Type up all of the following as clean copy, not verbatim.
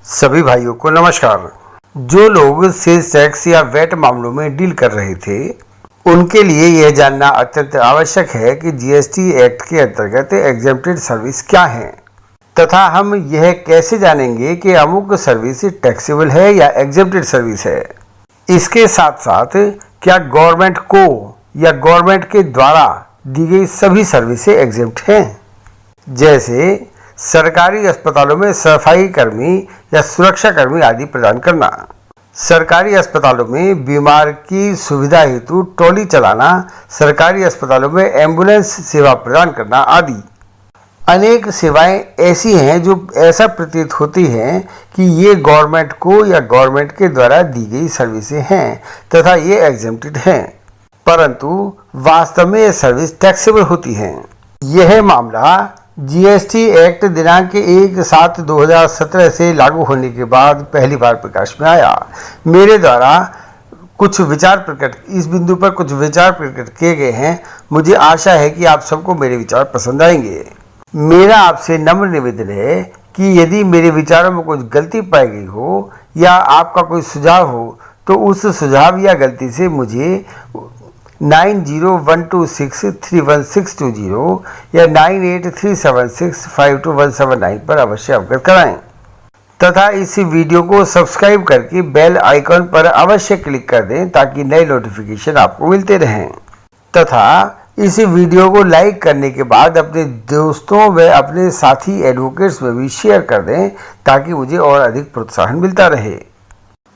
सभी भाइयों को नमस्कार। जो लोग सेल्स टैक्स या वैट मामलों में डील कर रहे थे, उनके लिए यह जानना अत्यंत आवश्यक है कि जीएसटी एक्ट के अंतर्गत एग्जेम्प्टेड सर्विस क्या है तथा हम यह कैसे जानेंगे कि अमुक सर्विस टैक्सेबल है या एग्जेम्प्टेड सर्विस है। इसके साथ साथ क्या गवर्नमेंट को या गवर्नमेंट के द्वारा दी गई सभी सर्विसें एग्जेम्प्ट हैं, जैसे सरकारी अस्पतालों में सफाई कर्मी या सुरक्षा कर्मी आदि प्रदान करना, सरकारी अस्पतालों में बीमार की सुविधा हेतु ट्रॉली चलाना, सरकारी अस्पतालों में एम्बुलेंस सेवा प्रदान करना आदि। अनेक सेवाएं ऐसी हैं जो ऐसा प्रतीत होती हैं कि ये गवर्नमेंट को या गवर्नमेंट के द्वारा दी गई सर्विसें हैं तथा ये एग्जेम्प्टेड हैं, परंतु वास्तव में ये सर्विस टैक्सेबल होती हैं। यह मामला जीएसटी एक्ट दिनांक 1/7/2017 से लागू होने के बाद पहली बार प्रकाश में आया। मेरे द्वारा इस बिंदु पर कुछ विचार प्रकट किए गए हैं। मुझे आशा है कि आप सबको मेरे विचार पसंद आएंगे। मेरा आपसे नम्र निवेदन है कि यदि मेरे विचारों में कुछ गलती पाई गई हो या आपका कोई सुझाव हो तो उस सुझाव या गलती से मुझे 9012631620 या 9837652179 पर अवश्य अवगत कराएं तथा इस वीडियो को सब्सक्राइब करके बेल आइकन पर अवश्य क्लिक कर दें ताकि नए नोटिफिकेशन आपको मिलते रहें तथा इस वीडियो को लाइक करने के बाद अपने दोस्तों व अपने साथी एडवोकेट्स में भी शेयर कर दें ताकि मुझे और अधिक प्रोत्साहन मिलता रहे।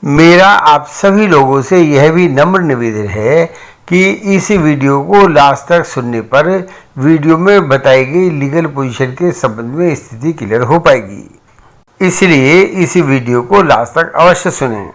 मेरा आप सभी लोगों से यह भी नम्र निवेदन है कि इस वीडियो को लास्ट तक सुनने पर वीडियो में बताई गई लीगल पोजीशन के संबंध में स्थिति क्लियर हो पाएगी, इसलिए इस वीडियो को लास्ट तक अवश्य सुनें।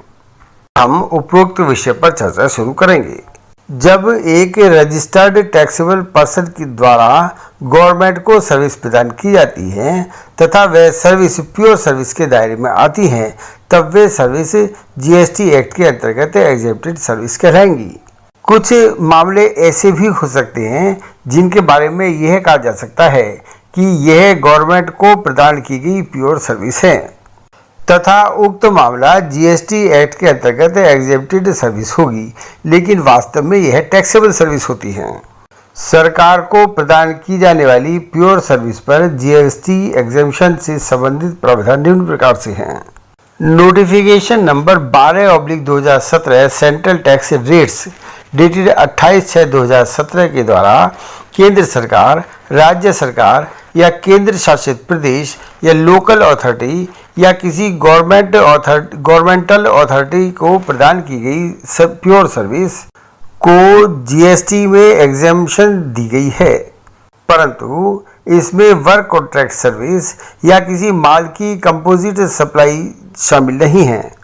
हम उपरोक्त विषय पर चर्चा शुरू करेंगे। जब एक रजिस्टर्ड टैक्सेबल पर्सन के द्वारा गवर्नमेंट को सर्विस प्रदान की जाती है तथा वह सर्विस प्योर सर्विस के दायरे में आती हैं, तब वे सर्विस जीएसटी एक्ट के अंतर्गत एग्जेम्प्टेड सर्विस कहलाएंगी। कुछ मामले ऐसे भी हो सकते हैं जिनके बारे में यह कहा जा सकता है कि यह गवर्नमेंट को प्रदान की गई प्योर सर्विस है तथा उक्त मामला जीएसटी एक्ट के अंतर्गत एग्जेम्प्टेड सर्विस होगी, लेकिन वास्तव में यह टैक्सेबल सर्विस होती है। सरकार को प्रदान की जाने वाली प्योर सर्विस पर जीएसटी एग्जेम्पशन से संबंधित प्रावधान निम्न प्रकार से हैं। Notification number 12/2017 central tax rates dated 28/6/2017 के द्वारा केंद्र सरकार, राज्य सरकार या केंद्र शासित प्रदेश या लोकल अथॉरिटी या किसी गवर्नमेंटल अथॉरिटी को प्रदान की गई प्योर सर्विस को जीएसटी में एग्जेम्पशन दी गई है, परंतु इसमें वर्क कॉन्ट्रैक्ट सर्विस या किसी माल की कंपोजिट सप्लाई शामिल नहीं है।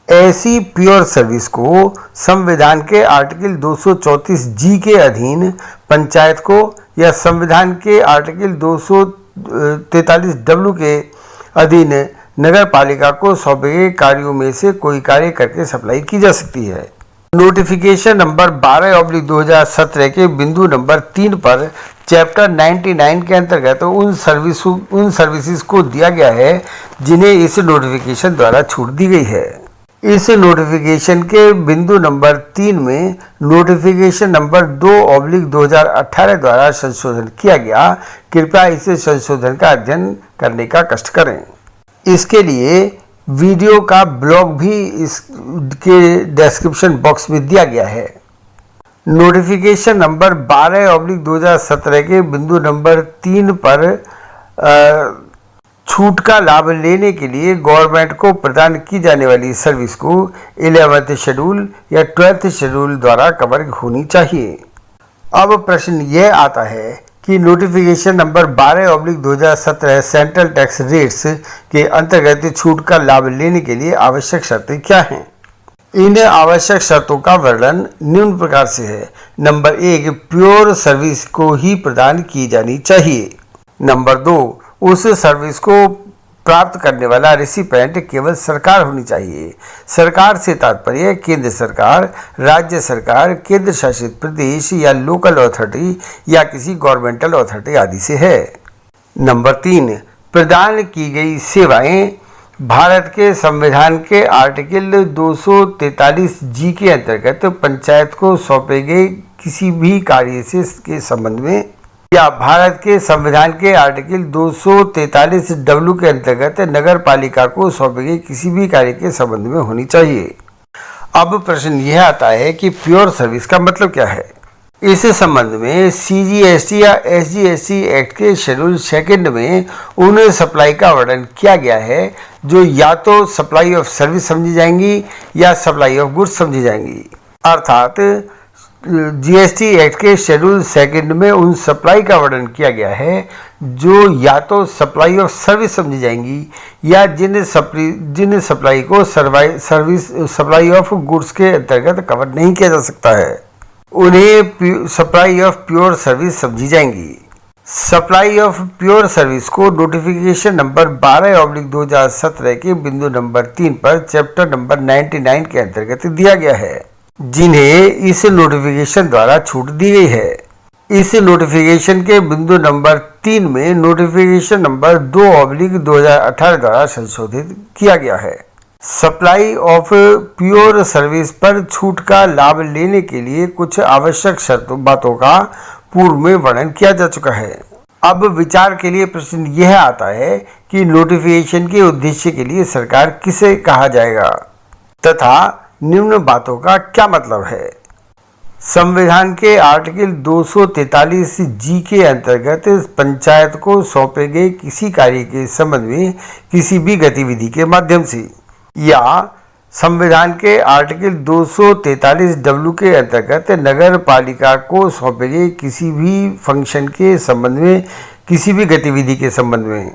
ऐसी प्योर सर्विस को संविधान के आर्टिकल 234G के अधीन पंचायत को या संविधान के आर्टिकल 243W के अधीन नगर पालिका को सौंपे गए कार्यों में से कोई कार्य करके सप्लाई की जा सकती है। नोटिफिकेशन नंबर 12/2017 के बिंदु नंबर 3 पर चैप्टर 99 के अंतर्गत उन सर्विसेज को दिया गया है जिन्हें इस नोटिफिकेशन द्वारा छूट दी गई है। इस नोटिफिकेशन के बिंदु नंबर 3 में नोटिफिकेशन नंबर 2/2018 द्वारा संशोधन किया गया। कृपया इस संशोधन का अध्ययन करने का कष्ट करें। इसके लिए वीडियो का ब्लॉग भी इसके डिस्क्रिप्शन बॉक्स में दिया गया है। नोटिफिकेशन नंबर 12/2017 के बिंदु नंबर 3 पर छूट का लाभ लेने के लिए गवर्नमेंट को प्रदान की जाने वाली सर्विस को 11th शेड्यूल या 12th शेड्यूल द्वारा कवर होनी चाहिए। अब प्रश्न यह आता है कि notification number 12/2017 central tax rates के अंतर्गत छूट का लाभ लेने के लिए आवश्यक शर्तें क्या हैं। इन आवश्यक शर्तों का वर्णन निम्न प्रकार से है। नंबर 1, प्योर सर्विस को ही प्रदान की जानी चाहिए। नंबर 2, उस सर्विस को प्राप्त करने वाला रेसिपिएंट केवल सरकार होनी चाहिए। सरकार से तात्पर्य केंद्र सरकार, राज्य सरकार, केंद्र शासित प्रदेश या लोकल अथॉरिटी या किसी गवर्नमेंटल अथॉरिटी आदि से है। नंबर 3, प्रदान की गई सेवाएं भारत के संविधान के आर्टिकल 243 जी के अंतर्गत पंचायत को सौंपे गए किसी भी कार्य से के संबंध में, या भारत के संविधान के आर्टिकल 243 डब्ल्यू के अंतर्गत नगर पालिका को सौंपे गए किसी भी कार्य के संबंध में होनी चाहिए। अब प्रश्न यह आता है कि प्योर सर्विस का मतलब क्या है। इस संबंध में CGST या SGST एक्ट के शेड्यूल 2 में उन सप्लाई का वर्णन किया गया है जो या तो सप्लाई ऑफ सर्विस समझी जाएंगी या सप्लाई ऑफ गुड्स समझी जाएंगी। अर्थात GST एक्ट के शेड्यूल 2 में उन सप्लाई का वर्णन किया गया है जो या तो सप्लाई ऑफ सर्विस समझी जाएंगी या जिन सप्लाई को सप्लाई ऑफ गुड्स के अंतर्गत कवर नहीं किया जा सकता है, उन्हें सप्लाई ऑफ प्योर सर्विस समझी जाएंगी। सप्लाई ऑफ प्योर सर्विस को नोटिफिकेशन नंबर 12/2017 के बिंदु नंबर 3 पर चैप्टर नंबर 99 के अंतर्गत दिया गया है, जिन्हें इस नोटिफिकेशन द्वारा छूट दी गई है। इस नोटिफिकेशन के बिंदु नंबर 3 में नोटिफिकेशन नंबर 2/2018 द्वारा संशोधित किया गया है। सप्लाई ऑफ प्योर सर्विस पर छूट का लाभ लेने के लिए कुछ आवश्यक बातों का पूर्व में वर्णन किया जा चुका है। अब विचार के लिए प्रश्न यह आता है कि नोटिफिकेशन के उद्देश्य के लिए सरकार किसे कहा जाएगा तथा निम्न बातों का क्या मतलब है। संविधान के आर्टिकल 243 जी के अंतर्गत पंचायत को सौंपे गए किसी कार्य के संबंध में किसी भी गतिविधि के माध्यम से, या संविधान के आर्टिकल 243 डब्ल्यू के अंतर्गत नगर पालिका को सौंपे गए किसी भी फंक्शन के संबंध में किसी भी गतिविधि के संबंध में।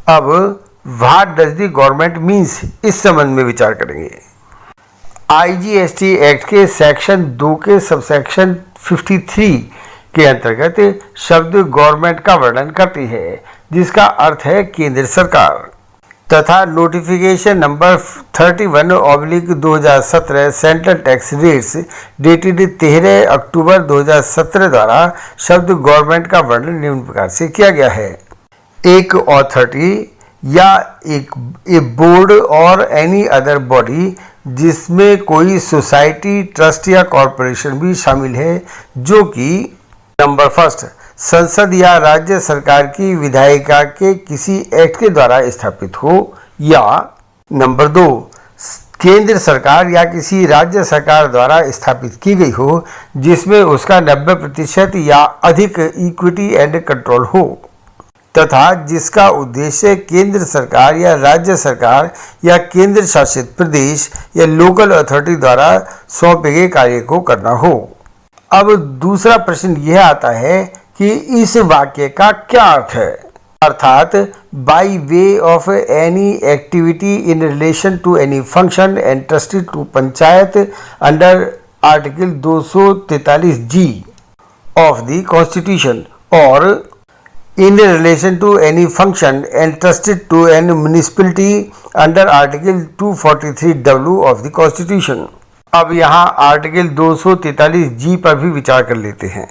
अब what does the government means, इस संबंध में विचार करेंगे। IGST एक्ट के सेक्शन 2 के सबसेक्शन 53 के अंतर्गत शब्द गवर्नमेंट का वर्णन करती है, जिसका अर्थ है केंद्र सरकार, तथा notification number 31/2017 central tax rates dated 13 अक्टूबर 2017 द्वारा शब्द गवर्नमेंट का वर्णन निम्न प्रकार से किया गया है। एक अथॉरिटी या ए बोर्ड और एनी अदर बॉडी जिसमें कोई सोसाइटी, ट्रस्ट या कॉरपोरेशन भी शामिल है, जो कि नंबर 1 संसद या राज्य सरकार की विधायिका के किसी एक्ट के द्वारा स्थापित हो, या नंबर 2 केंद्र सरकार या किसी राज्य सरकार द्वारा स्थापित की गई हो जिसमें उसका 90% या अधिक इक्विटी एंड कंट्रोल हो, तथा जिसका उद्देश्य केंद्र सरकार या राज्य सरकार या केंद्र शासित प्रदेश या लोकल अथॉरिटी द्वारा सौंपे गए कार्य को करना हो। अब दूसरा प्रश्न यह आता है कि इस वाक्य का क्या अर्थ है, अर्थात by way of any activity in relation to any function entrusted to panchayat under article 243 G of the constitution और in relation to any function entrusted to an municipality under article 243W of the constitution। अब यहाँ article 243 जी पर भी विचार कर लेते हैं।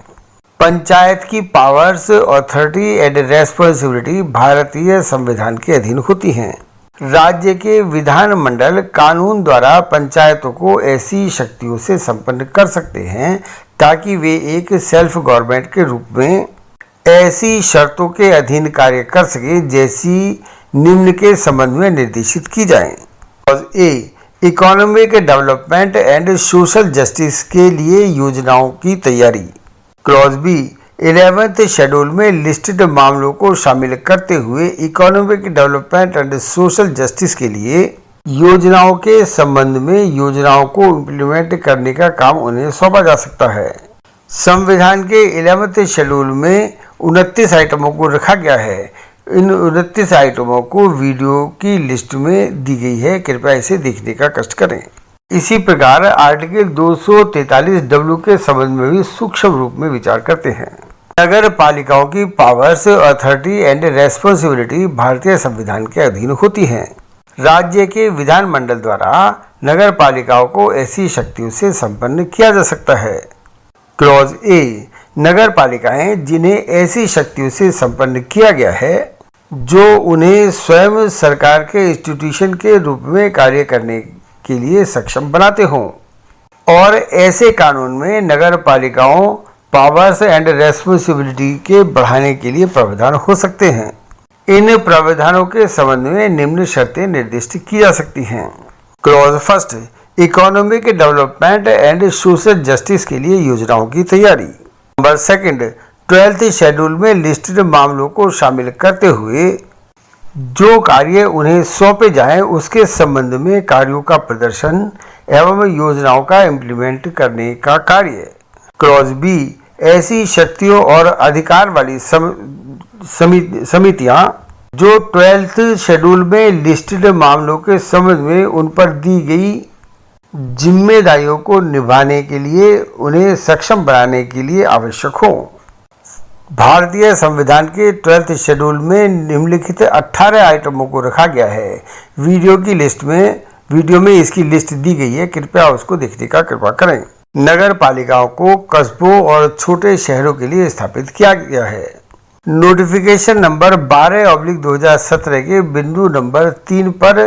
पंचायत की पावर्स, अथॉरिटी एंड रेस्पॉन्सिबिलिटी भारतीय संविधान के अधीन होती हैं। राज्य के विधानमंडल कानून द्वारा पंचायतों को ऐसी शक्तियों से संपन्न कर सकते हैं ताकि वे एक सेल्फ गवर्नमेंट के रूप में ऐसी शर्तों के अधीन कार्य कर सके जैसी निम्न के संबंध में निर्देशित की जाए। A, economic development and social justice के लिए योजनाओं की तैयारी। क्लॉज बी, 11वें शेड्यूल में लिस्टेड मामलों को शामिल करते हुए economic development and social justice के लिए योजनाओं के संबंध में योजनाओं को इम्प्लीमेंट करने का काम उन्हें सौंपा जा सकता है। संविधान के 11वें शेड्यूल में 29 आइटमों को रखा गया है। इन 29 आइटमों को वीडियो की लिस्ट में दी गई है, कृपया इसे देखने का कष्ट करें। इसी प्रकार आर्टिकल 243 डब्ल्यू के संबंध में भी सूक्ष्म रूप में विचार करते हैं। नगर पालिकाओं की पावर्स, अथॉरिटी एंड रेस्पॉन्सिबिलिटी भारतीय संविधान के अधीन होती हैं। राज्य के विधानमंडल द्वारा नगर पालिकाओं को ऐसी शक्तियों से संपन्न किया जा सकता है। क्लॉज ए, नगर पालिकाएं जिन्हें ऐसी शक्तियों से संपन्न किया गया है जो उन्हें स्वयं सरकार के इंस्टीट्यूशन के रूप में कार्य करने के लिए सक्षम बनाते हों। और ऐसे कानून में नगर पालिकाओं पावर्स एंड रेस्पॉन्सिबिलिटी के बढ़ाने के लिए प्रावधान हो सकते हैं। इन प्रावधानों के संबंध में निम्न शर्तें निर्दिष्ट की जा सकती हैं। Clause first, economic development and social justice के लिए योजनाओं की तैयारी। नंबर सेकंड, 12th शेड्यूल में लिस्टेड मामलों को शामिल करते हुए जो कार्य उन्हें सौंपे जाएं उसके संबंध में कार्यों का प्रदर्शन एवं योजनाओं का इम्प्लीमेंट करने का कार्य। क्लॉज बी, ऐसी शक्तियों और अधिकार वाली समितियां जो 12th शेड्यूल में लिस्टेड मामलों के संबंध में उन पर दी गई जिम्मेदारियों को निभाने के लिए उन्हें सक्षम बनाने के लिए आवश्यक हो। भारतीय संविधान के 12th शेड्यूल में निम्नलिखित 18 आइटमों को रखा गया है। वीडियो में इसकी लिस्ट दी गई है, कृपया उसको देखने का कृपा करें। नगर पालिकाओं को कस्बों और छोटे शहरों के लिए स्थापित किया गया है। नोटिफिकेशन नंबर 12/2017 के बिंदु नंबर 3 पर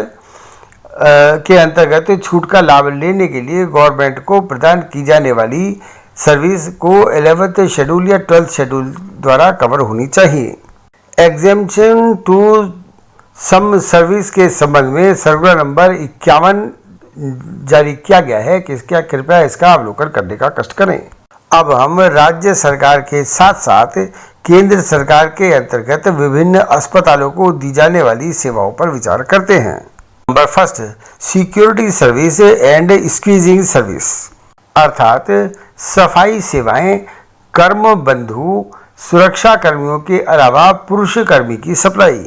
के अंतर्गत छूट का लाभ लेने के लिए गवर्नमेंट को प्रदान की जाने वाली सर्विस को 11th शेड्यूल या 12th शेड्यूल द्वारा कवर होनी चाहिए। एग्जेम्पशन टू सम सर्विस के संबंध में सर्कुलर नंबर 51 जारी किया गया है। कृपया इसका अवलोकन करने का कष्ट करें। अब हम राज्य सरकार के साथ साथ केंद्र सरकार के अंतर्गत विभिन्न अस्पतालों को दी जाने वाली सेवाओं पर विचार करते हैं। Number first, security service and स्क्रीजिंग सर्विस, अर्थात सफाई सेवाएं कर्म बंधु सुरक्षा कर्मियों के अलावा पुरुष कर्मी की सप्लाई।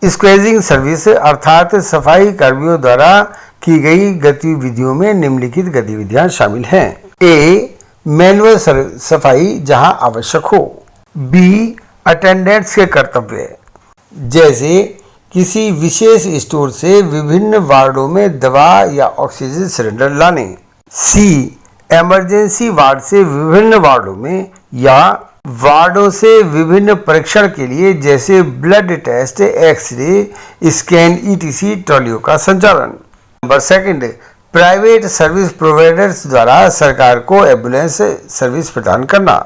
स्क्रीजिंग सर्विस अर्थात सफाई कर्मियों द्वारा की गई गतिविधियों में निम्नलिखित गतिविधियां शामिल हैं। ए, मैनुअल सफाई जहां आवश्यक हो। बी, अटेंडेंट्स के कर्तव्य, जैसे किसी विशेष स्टोर से विभिन्न वार्डों में दवा या ऑक्सीजन सिलेंडर लाने। सी, इमरजेंसी वार्ड से विभिन्न वार्डों में या वार्डों से विभिन्न परीक्षण के लिए जैसे blood test, X-ray, scan ETC ट्रॉलियों का संचालन। Number second, private service providers द्वारा सरकार को एम्बुलेंस सर्विस प्रदान करना।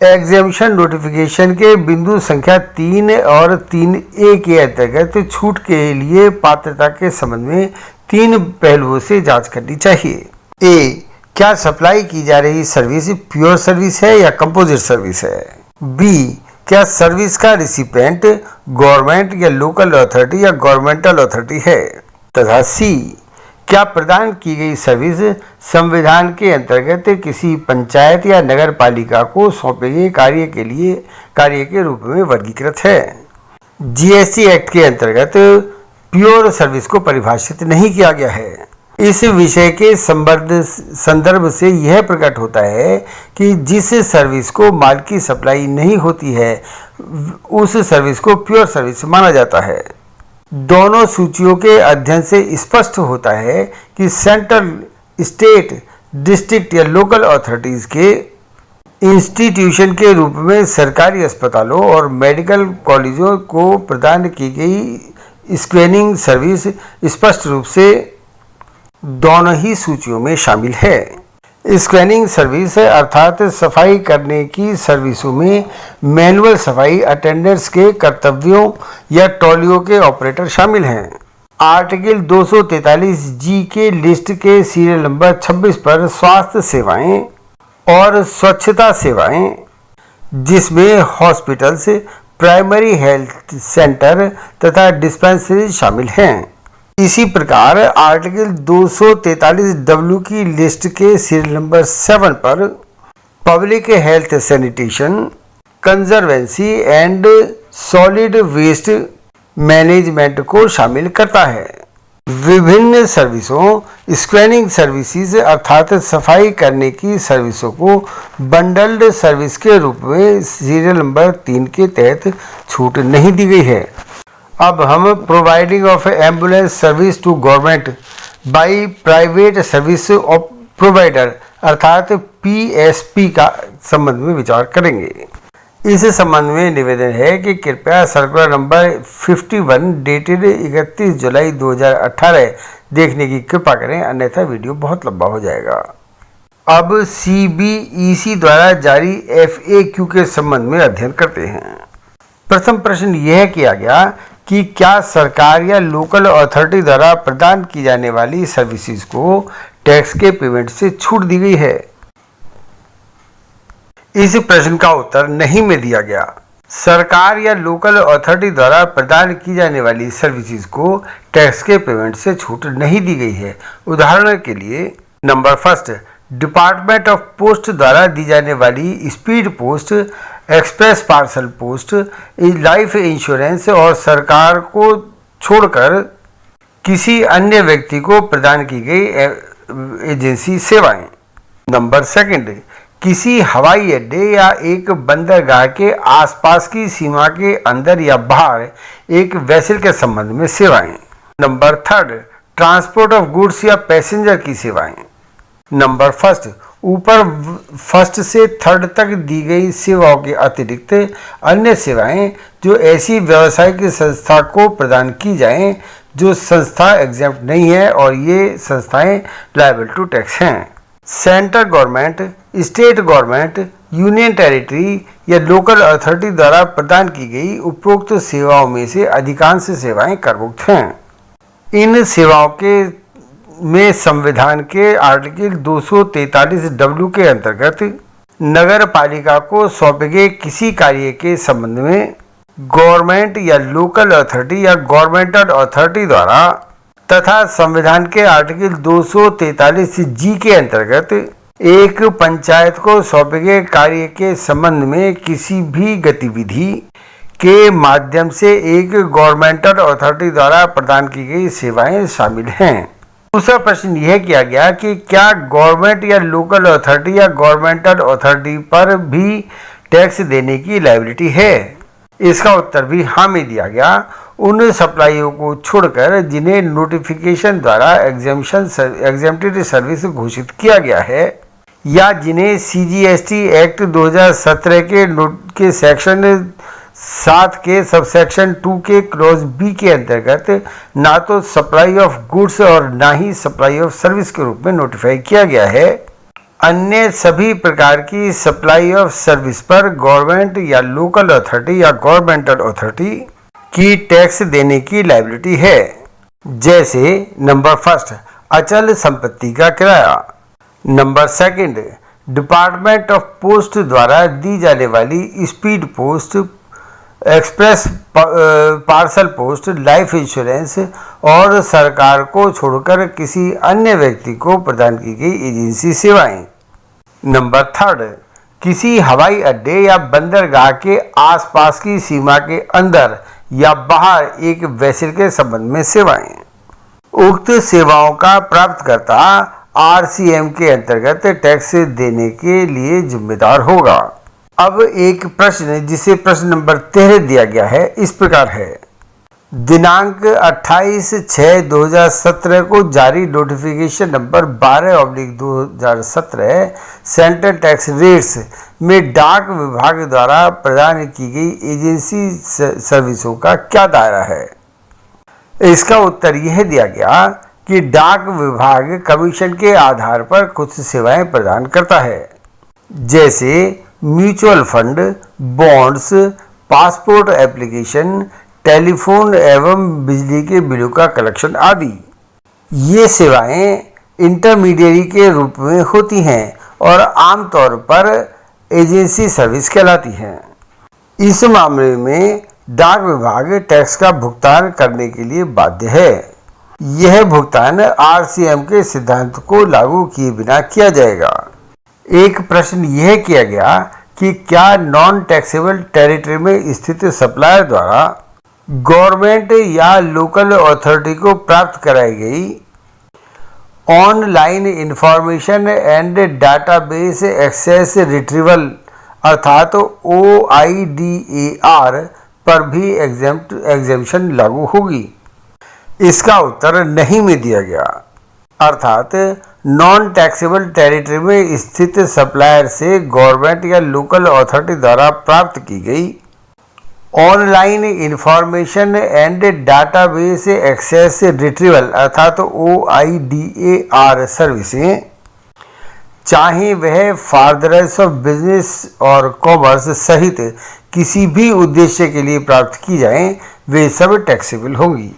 एग्जेम्पशन नोटिफिकेशन के बिंदु संख्या 3 और 3A के अंतर्गत छूट के लिए पात्रता के संबंध में 3 पहलुओं से जांच करनी चाहिए। ए, क्या सप्लाई की जा रही सर्विस प्योर सर्विस है या कंपोजिट सर्विस है। बी, क्या सर्विस का रिसिपेंट गवर्नमेंट या लोकल अथॉरिटी या गवर्नमेंटल अथॉरिटी है। तथा सी, क्या प्रदान की गई सर्विस संविधान के अंतर्गत किसी पंचायत या नगर पालिका को सौंपे गए कार्य के रूप में वर्गीकृत है। जीएसटी एक्ट के अंतर्गत प्योर सर्विस को परिभाषित नहीं किया गया है। इस विषय के संदर्भ से यह प्रकट होता है कि जिस सर्विस को माल की सप्लाई नहीं होती है उस सर्विस को प्योर सर्विस माना जाता है। दोनों सूचियों के अध्ययन से स्पष्ट होता है कि सेंट्रल, स्टेट, डिस्ट्रिक्ट या लोकल अथॉरिटीज के इंस्टीट्यूशन के रूप में सरकारी अस्पतालों और मेडिकल कॉलेजों को प्रदान की गई स्क्रीनिंग सर्विस स्पष्ट रूप से दोनों ही सूचियों में शामिल है। स्क्रीनिंग सर्विस अर्थात सफाई करने की सर्विसों में मैनुअल सफाई अटेंडेंट्स के कर्तव्यों या टोलियों के ऑपरेटर शामिल हैं। आर्टिकल 243G के लिस्ट के सीरियल नंबर 26 पर स्वास्थ्य सेवाएं और स्वच्छता सेवाएं, जिसमें हॉस्पिटल्स, प्राइमरी हेल्थ सेंटर तथा डिस्पेंसरी शामिल हैं। इसी प्रकार आर्टिकल 243W की लिस्ट के सीरियल नंबर 7 पर public health sanitation, conservancy and solid waste management को शामिल करता है। विभिन्न सर्विसों, स्क्रीनिंग सर्विसेज अर्थात सफाई करने की सर्विसों को बंडल्ड सर्विस के रूप में सीरियल नंबर 3 के तहत छूट नहीं दी गई है। अब हम providing of ambulance service to government by private service provider अर्थात PSP का संबंध में विचार करेंगे। इस संबंध में निवेदन है कि कृपया सर्कुलर नंबर 51 डेटेड 31 जुलाई 2018 देखने की कृपा करें, अन्यथा वीडियो बहुत लंबा हो जाएगा। अब CBEC द्वारा जारी FAQ के संबंध में अध्ययन करते हैं। प्रथम प्रश्न यह किया गया कि क्या सरकार या लोकल अथॉरिटी द्वारा प्रदान की जाने वाली सर्विसेज को टैक्स के पेमेंट से छूट दी गई है। इस प्रश्न का उत्तर नहीं में दिया गया। सरकार या लोकल अथॉरिटी द्वारा प्रदान की जाने वाली सर्विसेज को टैक्स के पेमेंट से छूट नहीं दी गई है। उदाहरण के लिए number first, department of post द्वारा दी जाने वाली speed post, express parcel post, life insurance और सरकार को छोड़कर किसी अन्य व्यक्ति को प्रदान की गई एजेंसी सेवाएं। नंबर सेकंड, किसी हवाई अड्डे या एक बंदरगाह के आसपास की सीमा के अंदर या बाहर एक वेसल के संबंध में सेवाएं। Number third, transport of goods या पैसेंजर की सेवाएं। नंबर फर्स्ट, ऊपर फर्स्ट से थर्ड तक दी गई सेवाओं के अतिरिक्त अन्य सेवाएं जो ऐसी व्यावसायिक संस्था को प्रदान की जाएं जो संस्था एग्जेम्प्ट नहीं है और ये संस्थाएं लायबल टू टैक्स हैं। Central government, state government, union territory या लोकल अथॉरिटी द्वारा प्रदान की गई उपरोक्त सेवाओं में से अधिकांश सेवाएं करमुक्त हैं। इन सेवाओं के में संविधान के आर्टिकल 243W के अंतर्गत नगर पालिका को सौंपे गए किसी कार्य के संबंध में गवर्नमेंट या लोकल अथॉरिटी या गवर्नमेंटल अथॉरिटी द्वारा तथा संविधान के आर्टिकल 243G के अंतर्गत एक पंचायत को सौंपे गए कार्य के संबंध में किसी भी गतिविधि के माध्यम से एक गवर्नमेंटल अथॉरिटी द्वारा प्रदान की गई सेवाएं शामिल हैं। दूसरा प्रश्न यह किया गया कि क्या गवर्नमेंट या लोकल अथॉरिटी या गवर्नमेंटल अथॉरिटी पर भी टैक्स देने की लायबिलिटी है। इसका उत्तर भी हाँ में दिया गया। उन सप्लाइयों को छोड़कर जिन्हें नोटिफिकेशन द्वारा एग्जेम्प्टेड सर्विस घोषित किया गया है या जिन्हें CGST एक्ट 2017 के सेक्शन 7 के सबसेक्शन 2 के क्लॉज B के अंतर्गत ना तो सप्लाई ऑफ गुड्स और ना ही सप्लाई ऑफ सर्विस के रूप में नोटिफाई किया गया है, अन्य सभी प्रकार की सप्लाई ऑफ सर्विस पर गवर्नमेंट या लोकल अथॉरिटी या गवर्नमेंटल अथॉरिटी की टैक्स देने की लायबिलिटी है। जैसे नंबर फर्स्ट, अचल संपत्ति का किराया। Number second, department of post द्वारा दी जाने वाली speed post, express parcel post, life insurance और सरकार को छोड़कर किसी अन्य व्यक्ति को प्रदान की गई एजेंसी सेवाएं। नंबर थर्ड, किसी हवाई अड्डे या बंदरगाह के आसपास की सीमा के अंदर या बाहर एक वेसल के संबंध में सेवाएं। उक्त सेवाओं का प्राप्तकर्ता RCM के अंतर्गत टैक्स देने के लिए जिम्मेदार होगा। अब एक प्रश्न जिसे प्रश्न नंबर 13 दिया गया है इस प्रकार है, दिनांक 28/6/2017 को जारी notification number 12/2017 central tax rates में डाक विभाग द्वारा प्रदान की गई एजेंसी सर्विसों का क्या दायरा है। इसका उत्तर यह दिया गया कि डाक विभाग कमीशन के आधार पर कुछ सेवाएं प्रदान करता है, जैसे mutual fund, bonds, passport application, telephone एवं बिजली के बिलों का कलेक्शन आदि। ये सेवाएं इंटरमीडियरी के रूप में होती हैं और आमतौर पर एजेंसी सर्विस कहलाती हैं। इस मामले में डाक विभाग टैक्स का भुगतान करने के लिए बाध्य है। यह भुगतान RCM के सिद्धांत को लागू किए बिना किया जाएगा। एक प्रश्न यह किया गया कि क्या नॉन टैक्सेबल टेरिटरी में स्थित सप्लायर द्वारा गवर्नमेंट या लोकल अथॉरिटी को प्राप्त कराई गई online information and database access retrieval अर्थात OIDAR पर भी एग्जेम्पशन लागू होगी। इसका उत्तर नहीं में दिया गया। अर्थात नॉन टैक्सेबल टेरिटरी में स्थित सप्लायर से गवर्नमेंट या लोकल अथॉरिटी द्वारा प्राप्त की गई online information and database access retrieval अर्थात OIDAR सर्विसें, चाहे वह फार्दरेंस ऑफ बिजनेस और कॉमर्स सहित किसी भी उद्देश्य के लिए प्राप्त की जाएं, वे सब टैक्सेबल होंगी।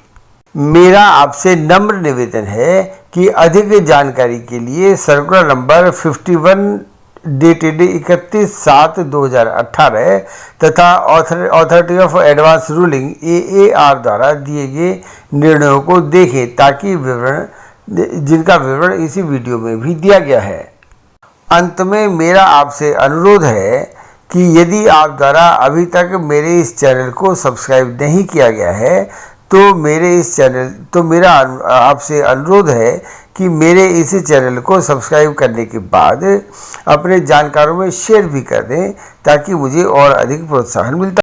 मेरा आपसे नम्र निवेदन है कि अधिक जानकारी के लिए सर्कुलर नंबर 51 डेटेड 31/7/2018 तथा authority of advance ruling AAR द्वारा दिए गए निर्णयों को देखें, ताकि जिनका विवरण इसी वीडियो में भी दिया गया है। अंत में मेरा आपसे अनुरोध है कि यदि आप द्वारा अभी तक मेरे इस चैनल को सब्सक्राइब नहीं किया गया है तो मेरा आपसे अनुरोध है कि मेरे इस चैनल को सब्सक्राइब करने के बाद अपने जानकारों में शेयर भी कर दें, ताकि मुझे और अधिक प्रोत्साहन मिलता